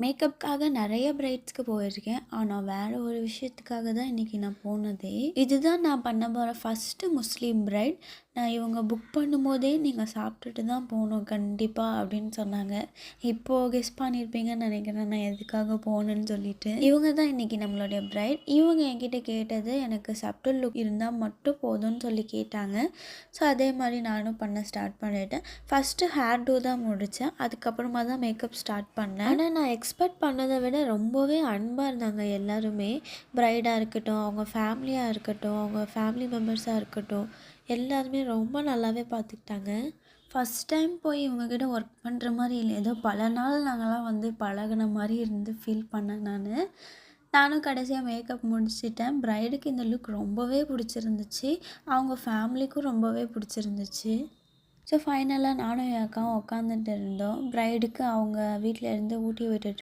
மேக்கப்க்காக நெறைய பிரைட்ஸ்க்கு போயிருக்கேன். ஆனா, வேற ஒரு விஷயத்துக்காக தான் இன்னைக்கு நான் போனதே. இதுதான் நான் பண்ண போற ஃபர்ஸ்ட்டு முஸ்லீம் பிரைட். நான் இவங்க புக் பண்ணும்போதே, "நீங்க சாப்பிட்டுட்டு தான் போணும் கண்டிப்பா" அப்படின்னு சொன்னாங்க. இப்போ கெஸ் பண்ணியிருப்பீங்கன்னு நெனைக்கிறேன் நான் எதுக்காக போனேன்னு சொல்லிட்டு. இவங்க தான் இன்னைக்கு நம்மளுடைய பிரைட். இவங்க என்கிட்ட கேட்டது, எனக்கு சப்டில் லுக் இருந்தா மட்டும் போதும்னு சொல்லி கேட்டாங்க. ஸோ, அதே மாரி நானும் பண்ண ஸ்டார்ட் பண்ணிட்டேன். ஃபர்ஸ்ட்டு ஹேர் டூ தான் முடிச்சேன். அதுக்கப்புறமா தான் மேக்கப் ஸ்டார்ட் பண்ணேன். ஆனா, நான் எக்ஸ்பெக்ட் பண்ணதை விட ரொம்பவே அன்பாக இருந்தாங்க எல்லாருமே. பிரைடாக இருக்கட்டும், அவங்க ஃபேமிலியாக இருக்கட்டும், அவங்க ஃபேமிலி மெம்பர்ஸாக இருக்கட்டும், எல்லாருமே ரொம்ப நல்லாவே பார்த்துக்கிட்டாங்க. ஃபஸ்ட் டைம் போய் இவங்கக்கிட்ட ஒர்க் பண்ணுற மாதிரி இல்லை, ஏதோ பல நாள் நாங்கள்லாம் வந்து பழகுன மாதிரி இருந்து ஃபீல் பண்ணேன் நான். நானும் கடைசியாக மேக்கப் முடிச்சிட்டேன். பிரைடுக்கு இந்த லுக் ரொம்பவே பிடிச்சிருந்துச்சு. அவங்க ஃபேமிலிக்கும் ரொம்பவே பிடிச்சிருந்துச்சு. ஸோ ஃபைனலாக நானும் என் அக்காவும் உட்காந்துட்டு இருந்தோம். பிரைடுக்கு அவங்க வீட்டில் இருந்து ஊட்டி விட்டுட்டு